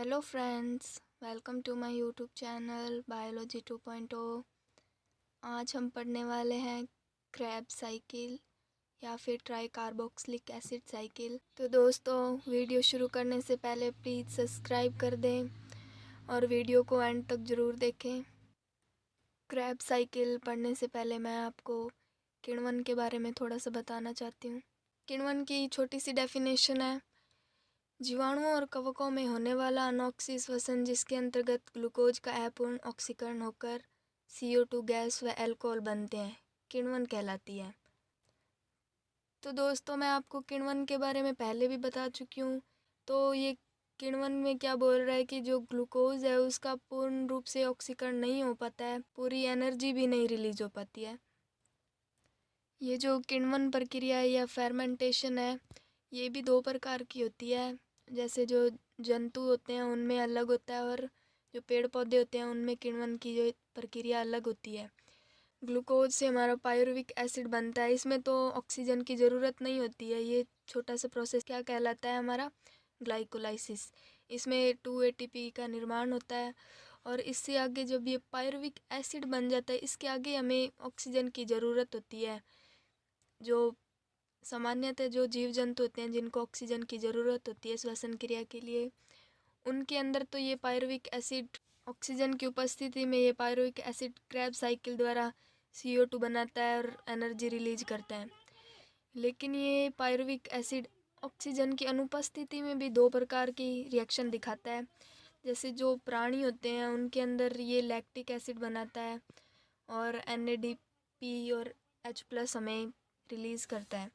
Hello friends, welcome to my YouTube channel biology 2.0। आज हम पढ़ने वाले हैं क्रैब साइकिल या फिर ट्राई कार्बोक्सिलिक एसिड साइकिल। तो दोस्तों, वीडियो शुरू करने से पहले प्लीज़ सब्सक्राइब कर दें और वीडियो को एंड तक ज़रूर देखें। क्रैब साइकिल पढ़ने से पहले मैं आपको किण्वन के बारे में थोड़ा सा बताना चाहती हूँ। किण्वन की छोटी सी डेफिनेशन है: जीवाणुओं और कवकों में होने वाला अनॉक्सी श्वसन जिसके अंतर्गत ग्लूकोज का अपूर्ण ऑक्सीकरण होकर CO2 गैस व अल्कोहल बनते हैं, किण्वन कहलाती है। तो दोस्तों, मैं आपको किण्वन के बारे में पहले भी बता चुकी हूँ। तो ये किण्वन में क्या बोल रहा है कि जो ग्लूकोज है उसका पूर्ण रूप से ऑक्सीकरण नहीं हो पाता है, पूरी एनर्जी भी नहीं रिलीज हो पाती है। ये जो किण्वन प्रक्रिया है या फेर्मेंटेशन है, ये भी दो प्रकार की होती है। जैसे जो जंतु होते हैं उनमें अलग होता है और जो पेड़ पौधे होते हैं उनमें किण्वन की जो प्रक्रिया अलग होती है। ग्लूकोज से हमारा पायरुविक एसिड बनता है। इसमें तो ऑक्सीजन की ज़रूरत नहीं होती है। ये छोटा सा प्रोसेस क्या कहलाता है? हमारा ग्लाइकोलाइसिस। इसमें 2 ATP का निर्माण होता है और इससे आगे जब ये पायरुविक एसिड बन जाता है, इसके आगे हमें ऑक्सीजन की ज़रूरत होती है। जो सामान्यतः जो जीव जंतु होते हैं जिनको ऑक्सीजन की ज़रूरत होती है श्वसन क्रिया के लिए, उनके अंदर तो ये पायरुविक एसिड ऑक्सीजन की उपस्थिति में ये पायरुविक एसिड क्रैब साइकिल द्वारा CO2 बनाता है और एनर्जी रिलीज करता है। लेकिन ये पायरुविक एसिड ऑक्सीजन की अनुपस्थिति में भी दो प्रकार की रिएक्शन दिखाता है। जैसे जो प्राणी होते हैं उनके अंदर ये लैक्टिक एसिड बनाता है और NADP और H+ हमें रिलीज़ करता है।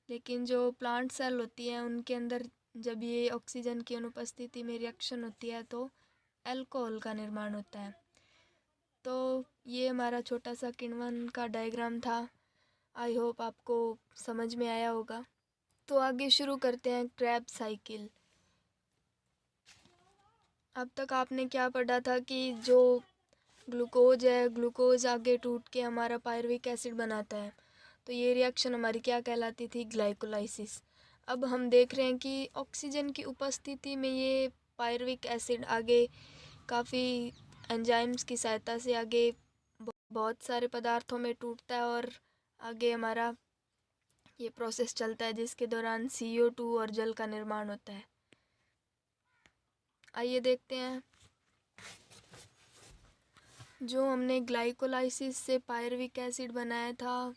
लेकिन जो प्लांट सेल होती हैं उनके अंदर जब ये ऑक्सीजन की अनुपस्थिति में रिएक्शन होती है तो अल्कोहल का निर्माण होता है। तो ये हमारा छोटा सा किण्वन का डायग्राम था। आई होप आपको समझ में आया होगा। तो आगे शुरू करते हैं क्रैब साइकिल। अब तक आपने क्या पढ़ा था कि जो ग्लूकोज है, ग्लूकोज आगे टूट के हमारा पायरुविक एसिड बनाता है। तो ये रिएक्शन हमारी क्या कहलाती थी? ग्लाइकोलाइसिस। अब हम देख रहे हैं कि ऑक्सीजन की उपस्थिति में ये पायरुविक एसिड आगे काफ़ी एंजाइम्स की सहायता से आगे बहुत सारे पदार्थों में टूटता है और आगे हमारा ये प्रोसेस चलता है जिसके दौरान CO2 और जल का निर्माण होता है। आइए देखते हैं। जो हमने ग्लाइकोलाइसिस से पायरुविक एसिड बनाया था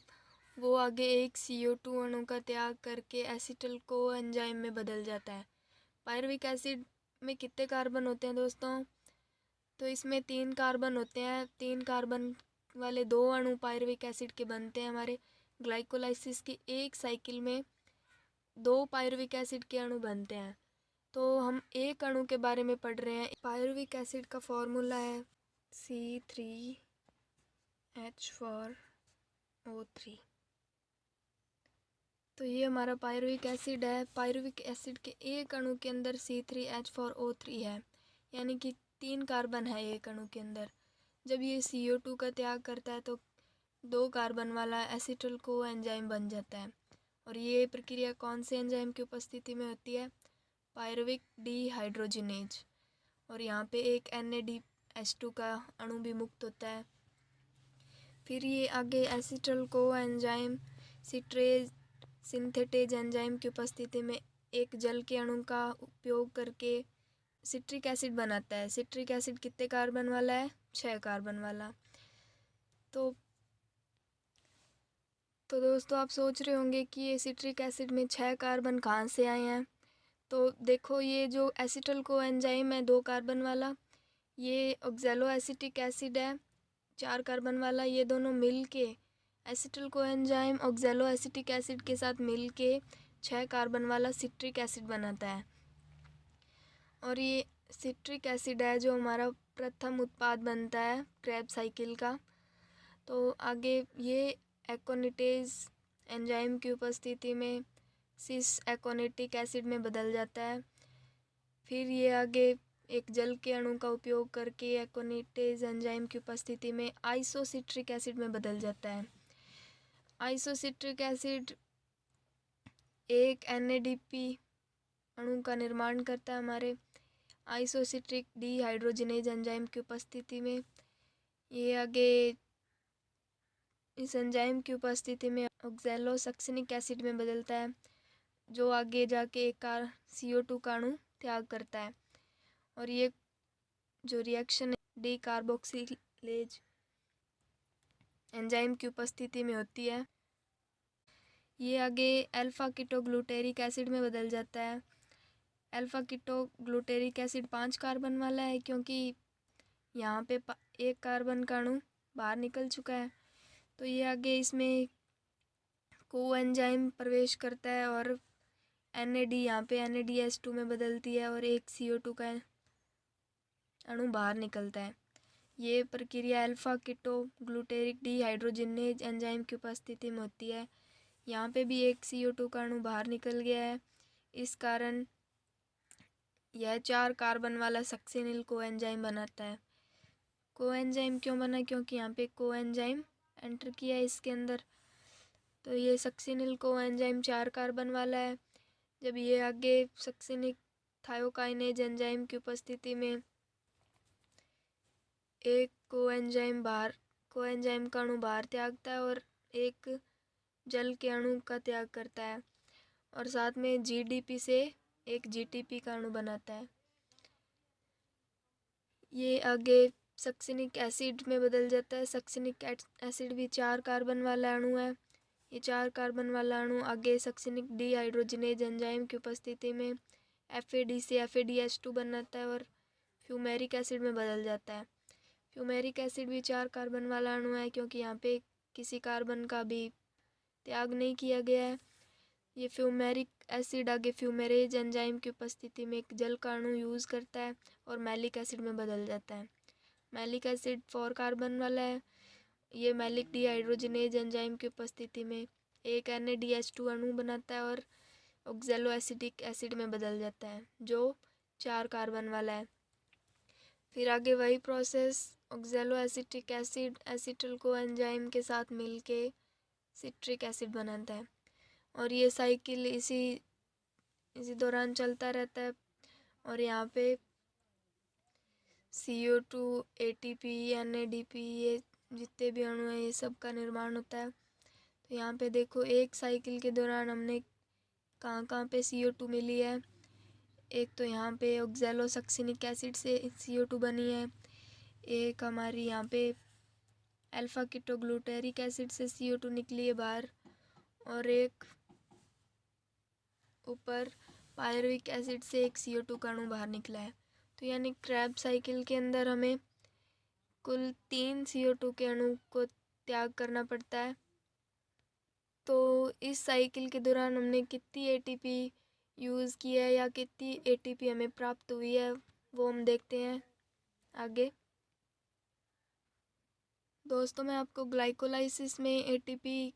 वो आगे एक CO2 अणु का त्याग करके एसिटल को एंजाइम में बदल जाता है। पायरुविक एसिड में कितने कार्बन होते हैं दोस्तों? तो इसमें 3 कार्बन होते हैं। 3 कार्बन वाले 2 अणु पायरुविक एसिड के बनते हैं। हमारे ग्लाइकोलाइसिस की एक साइकिल में 2 पायरुविक एसिड के अणु बनते हैं। तो हम एक अणु के बारे में पढ़ रहे हैं। पायरुविक एसिड का फॉर्मूला है C3H4O3। तो ये हमारा पायरुविक एसिड है। पायरुविक एसिड के एक अणु के अंदर C3H4O3 है, यानी कि 3 कार्बन है एक अणु के अंदर। जब ये CO2 का त्याग करता है तो 2 कार्बन वाला एसिटल को एंजाइम बन जाता है। और ये प्रक्रिया कौन से एंजाइम की उपस्थिति में होती है? Pyruvic dehydrogenase. और यहाँ पे एक NADH2 का अणु भी मुक्त होता है। फिर ये आगे एसिटल को एंजाइम सिट्रेज सिंथेटेज एंजाइम की उपस्थिति में एक जल के अणु का उपयोग करके सिट्रिक एसिड बनाता है। सिट्रिक एसिड कितने कार्बन वाला है? 6 कार्बन वाला। तो दोस्तों, आप सोच रहे होंगे कि ये सिट्रिक एसिड में 6 कार्बन कहाँ से आए हैं। तो देखो, ये जो एसिटल को एंजाइम है 2 कार्बन वाला, ये ऑक्सैलो एसिटिक एसिड है 4 कार्बन वाला। ये दोनों मिल के एसिटल को एंजाइम ऑक्सैलो एसिटिक एसिड के साथ मिल के 6 कार्बन वाला सिट्रिक एसिड बनाता है। और ये सिट्रिक एसिड है जो हमारा प्रथम उत्पाद बनता है क्रैब साइकिल का। तो आगे ये एकोनिटेज एंजाइम की उपस्थिति में सिस एकोनिटिक एसिड में बदल जाता है। फिर ये आगे एक जल के अणु का उपयोग करके एकोनिटेज एंजाइम की उपस्थिति में आइसोसिट्रिक एसिड में बदल जाता है। आइसोसिट्रिक एसिड एक NADP अणु का निर्माण करता है हमारे आइसोसिट्रिक डीहाइड्रोजिनेज एंजाइम की उपस्थिति में ये आगे इस एंजाइम की उपस्थिति में ऑक्सैलोसक्सिनिक एसिड में बदलता है, जो आगे जाके एक CO2 का अणु त्याग करता है। और ये जो रिएक्शन डी कार्बोक्सिलेज एंजाइम की उपस्थिति में होती है, ये आगे अल्फा कीटोग्लूटेरिक एसिड में बदल जाता है। अल्फा कीटोग्लूटेरिक एसिड 5 कार्बन वाला है, क्योंकि यहाँ पे एक कार्बन का अणु बाहर निकल चुका है। तो ये आगे इसमें कोएंजाइम प्रवेश करता है और NAD यहाँ पे NADH2 में बदलती है और एक CO2 का अणु बाहर निकलता है। ये प्रक्रिया अल्फा कीटोग्लूटेरिक डीहाइड्रोजिनेज एंजाइम की उपस्थिति में होती है। यहाँ पे भी एक CO2 का अणु बाहर निकल गया है। इस कारण यह 4 कार्बन वाला सक्सिनिल कोएंजाइम बनाता है। कोएंजाइम क्यों बना? क्योंकि यहाँ पे कोएंजाइम एंटर किया है इसके अंदर। तो ये सक्सिनिल कोएंजाइम 4 कार्बन वाला है। जब ये आगे सक्सिनिक थायोकाइनेज एंजाइम की उपस्थिति में एक कोएंजाइम का अणु बाहर त्यागता है और एक जल के अणु का त्याग करता है, और साथ में GDP से एक GTP का अणु बनाता है। ये आगे सक्सिनिक एसिड में बदल जाता है। सक्सिनिक एसिड भी 4 कार्बन वाला अणु है। ये 4 कार्बन वाला अणु आगे सक्सिनिक डीहाइड्रोजिनेज एंजाइम की उपस्थिति में FAD से FADH2 बनाता है और फ्यूमेरिक एसिड में बदल जाता है। फ्यूमेरिक एसिड भी 4 कार्बन वाला अणु है, क्योंकि यहाँ पे किसी कार्बन का भी त्याग नहीं किया गया है। ये फ्यूमेरिक एसिड आगे फ्यूमेरेज एंजाइम की उपस्थिति में एक जल का अणु यूज़ करता है और मैलिक एसिड में बदल जाता है। मैलिक एसिड 4 कार्बन वाला है। ये मैलिक डीहाइड्रोजिनेज एंजाइम की उपस्थिति में एक NADH2 अणु बनाता है और ऑक्सैलोएसिटिक एसिड में बदल जाता है, जो 4 कार्बन वाला है। फिर आगे वही process oxaloacetic acid acetyl coenzyme के साथ मिलके सिट्रिक एसिड बनाता है, और ये साइकिल इसी दौरान चलता रहता है। और यहाँ पे CO2, ATP, NADP ये जितने भी अणु हैं, ये सब का निर्माण होता है। तो यहाँ पे देखो, एक साइकिल के दौरान हमने कहाँ कहाँ पे CO2 मिली है। एक तो यहाँ पे ऑक्सैलोसक्सिनिक एसिड से CO2 बनी है, एक हमारी यहाँ पे अल्फा कीटोग्लूटेरिक एसिड से CO2 निकली है बाहर, और एक ऊपर पायरुविक एसिड से एक CO2 का अणु बाहर निकला है। तो यानी क्रैब साइकिल के अंदर हमें कुल 3 CO2 के अणु को त्याग करना पड़ता है। तो इस साइकिल के दौरान हमने कितनी ATP यूज़ किया है या कितनी ATP हमें प्राप्त हुई है, वो हम देखते हैं आगे। दोस्तों, मैं आपको ग्लाइकोलाइसिस में ATP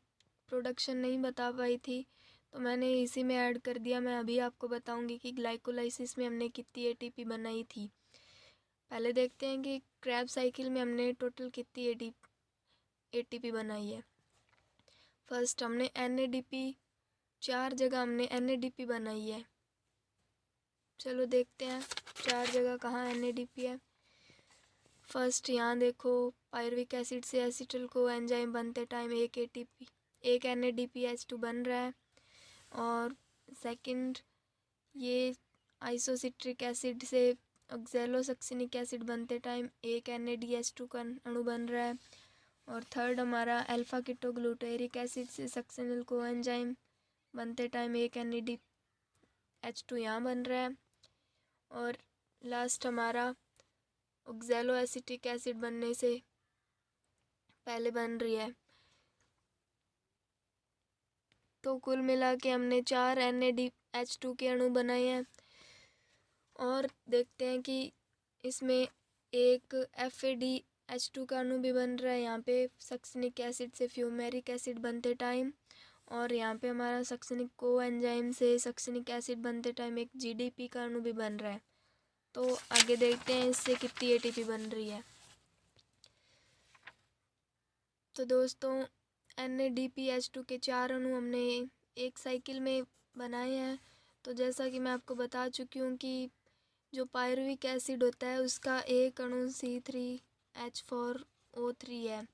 प्रोडक्शन नहीं बता पाई थी, तो मैंने इसी में ऐड कर दिया। मैं अभी आपको बताऊंगी कि ग्लाइकोलाइसिस में हमने कितनी ATP बनाई थी। पहले देखते हैं कि क्रैब साइकिल में हमने टोटल कितनी ATP बनाई है। फर्स्ट हमने NADP 4 जगह हमने NADP बनाई है। चलो देखते हैं 4 जगह कहाँ NADP है। फर्स्ट यहाँ देखो, पायरुविक एसिड से एसिटल को एंजाइम बनते टाइम एक NADPH2 बन रहा है। और सेकंड, ये आइसोसिट्रिक एसिड से ऑक्सैलोसक्सिनिक एसिड बनते टाइम एक NADH2 का अणु बन रहा है। और थर्ड, हमारा अल्फा कीटोग्लूटेरिक एसिड से सक्सिनिल कोएंजाइम बनते टाइम एक NADH2 यहाँ बन रहा है। और लास्ट हमारा ऑक्सैलोएसिटिक एसिड बनने से पहले बन रही है। तो कुल मिला के हमने 4 NADH2 के अणु बनाए हैं। और देखते हैं कि इसमें एक FADH2 का अणु भी बन रहा है यहाँ पे सक्सिनिक एसिड से फ्यूमेरिक एसिड बनते टाइम, और यहाँ पे हमारा सक्सिनिक कोएंजाइम से सक्सिनिक एसिड बनते टाइम एक GDP का अणु भी बन रहा है। तो आगे देखते हैं इससे कितनी ATP बन रही है। तो दोस्तों, NADPH2 के 4 अणु हमने एक साइकिल में बनाए हैं। तो जैसा कि मैं आपको बता चुकी हूँ कि जो पायरुविक एसिड होता है उसका एक अणु C3H4O3 है।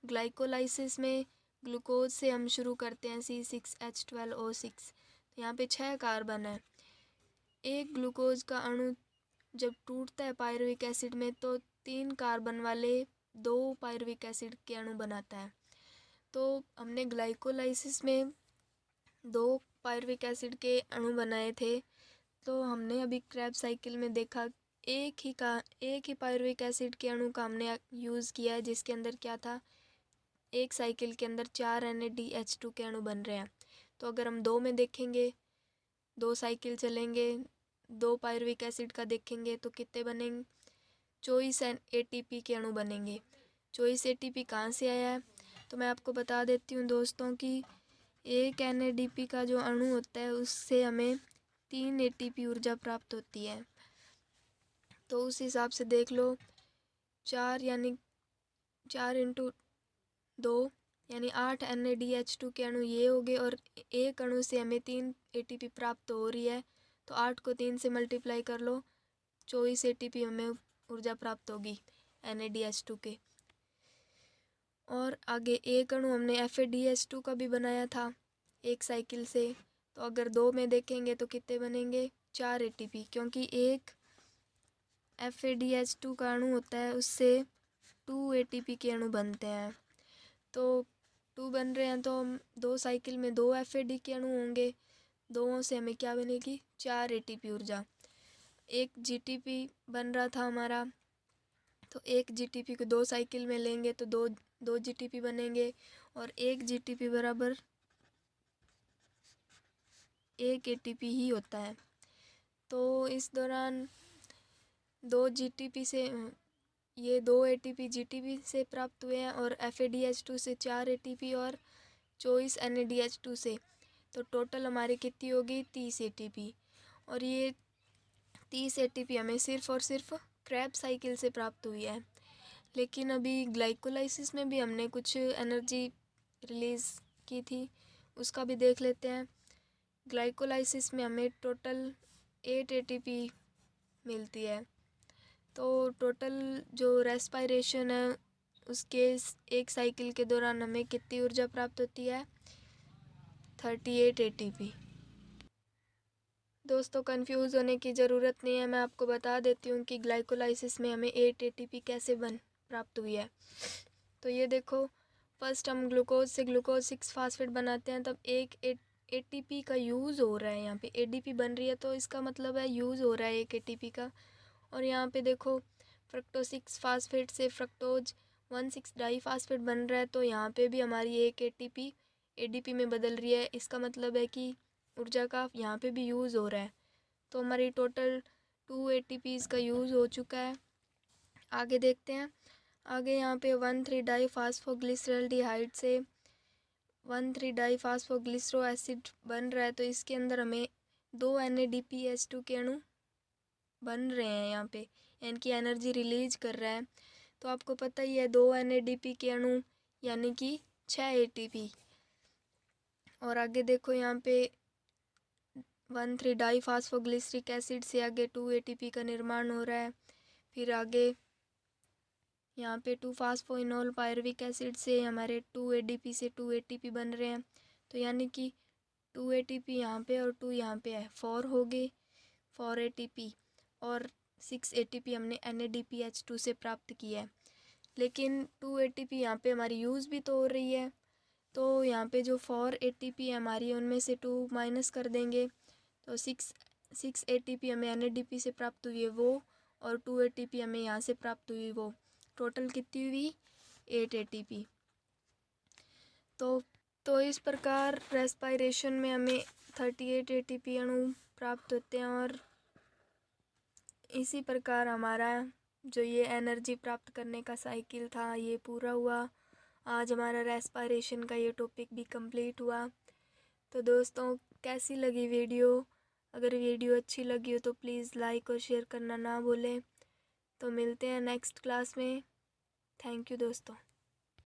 ग्लाइकोलाइसिस में ग्लूकोज से हम शुरू करते हैं C6H12O6। तो यहाँ पे 6 कार्बन है। एक ग्लूकोज का अणु जब टूटता है पायरुविक एसिड में तो 3 कार्बन वाले 2 पायरुविक एसिड के अणु बनाता है। तो हमने ग्लाइकोलाइसिस में 2 पायरुविक एसिड के अणु बनाए थे। तो हमने अभी क्रेब्स साइकिल में देखा एक ही पायरुविक एसिड के अणु का हमने यूज़ किया है, जिसके अंदर क्या था, एक साइकिल के अंदर 4 NADH2 के अणु बन रहे हैं। तो अगर हम 2 में देखेंगे, 2 साइकिल चलेंगे, 2 पायरुविक एसिड का देखेंगे तो कितने बनेंगे, 24 ATP के अणु बनेंगे। 24 ATP कहाँ से आया है, तो मैं आपको बता देती हूँ दोस्तों कि एक NADP का जो अणु होता है उससे हमें 3 ATP ऊर्जा प्राप्त होती है। तो उस हिसाब से देख लो, 4 यानी 4 × 2 यानी 8 NADH2 के अणु ये हो गए, और एक अणु से हमें 3 ATP प्राप्त हो रही है। तो 8 को 3 से मल्टीप्लाई कर लो, 24 ATP हमें ऊर्जा प्राप्त होगी NADH2 के। और आगे एक अणु हमने FADH2 का भी बनाया था एक साइकिल से। तो अगर 2 में देखेंगे तो कितने बनेंगे, 4 ATP, क्योंकि एक FADH2 का अणु होता है उससे 2 ATP के अणु बनते हैं। तो 2 बन रहे हैं तो हम 2 साइकिल में 2 FAD के अणु होंगे, 2 से हमें क्या बनेगी, 4 ATP ऊर्जा। एक GTP बन रहा था हमारा, तो एक GTP को 2 साइकिल में लेंगे तो 2 GTP बनेंगे, और एक GTP बराबर 1 ATP ही होता है। तो इस दौरान 2 GTP से ये 2 ATP GTP से प्राप्त हुए हैं, और FADH2 से 4 ATP और 24 NADH2 से। तो टोटल हमारी कितनी होगी, 30 ATP। और ये 30 ATP हमें सिर्फ़ और सिर्फ क्रेब्स साइकिल से प्राप्त हुई है। लेकिन अभी ग्लाइकोलाइसिस में भी हमने कुछ एनर्जी रिलीज़ की थी, उसका भी देख लेते हैं। ग्लाइकोलाइसिस में हमें टोटल 8 ATP मिलती है। तो टोटल जो रेस्पायरेशन है उसके एक साइकिल के दौरान हमें कितनी ऊर्जा प्राप्त होती है, 38 ATP। दोस्तों कंफ्यूज होने की ज़रूरत नहीं है, मैं आपको बता देती हूँ कि ग्लाइकोलाइसिस में हमें 8 ATP कैसे प्राप्त हुई है। तो ये देखो, फर्स्ट हम ग्लूकोज से ग्लूकोज 6 फास्फेट बनाते हैं, तब एक ATP का यूज़ हो रहा है। यहाँ पे ADP बन रही है तो इसका मतलब है यूज़ हो रहा है एक ATP का। और यहाँ पे देखो, फ्रक्टोज 6 फास्फेट से फ्रक्टोज 1,6 डाईफास्फेट बन रहा है, तो यहाँ पे भी हमारी एक ATP ADP में बदल रही है। इसका मतलब है कि ऊर्जा का यहाँ पे भी यूज़ हो रहा है। तो हमारी टोटल 2 ATPs का यूज़ हो चुका है। आगे देखते हैं। आगे यहाँ पे 1,3 डाईफास्फोग्लिसरल्डिहाइड से 1,3 डाईफास्फोग्लिसरो एसिड बन रहा है, तो इसके अंदर हमें 2 NADPH2 के अणु बन रहे हैं यहाँ पे, यानी कि एनर्जी रिलीज कर रहा है। तो आपको पता ही है 2 NADP के अणु यानी कि 6 ATP। और आगे देखो यहाँ पे 1,3 डाईफास्फोग्लिसरिक एसिड से आगे 2 ATP का निर्माण हो रहा है। फिर आगे यहाँ पे 2 फास्फोइनोल पायरुविक एसिड से हमारे 2 ADP से 2 ATP बन रहे हैं। तो यानी कि 2 ATP यहाँ पे और 2 यहाँ पे है, 4 हो गए, 4 ATP, और 6 ATP हमने NADPH2 से प्राप्त किया है। लेकिन 2 ATP यहाँ पे हमारी यूज़ भी तो हो रही है, तो यहाँ पे जो 4 ATP हमारी उनमें से 2 माइनस कर देंगे, तो 6 ATP हमें NADP से प्राप्त हुई है वो, और 2 ATP हमें यहाँ से प्राप्त हुई वो। टोटल कितनी हुई, 8 ATP। तो इस प्रकार रेस्पायरेशन में हमें 38 ATP अणु प्राप्त होते हैं, और इसी प्रकार हमारा जो ये एनर्जी प्राप्त करने का साइकिल था ये पूरा हुआ। आज हमारा रेस्पायरेशन का ये टॉपिक भी कंप्लीट हुआ। तो दोस्तों कैसी लगी वीडियो, अगर वीडियो अच्छी लगी हो तो प्लीज़ लाइक और शेयर करना ना भूलें। तो मिलते हैं नेक्स्ट क्लास में। थैंक यू दोस्तों।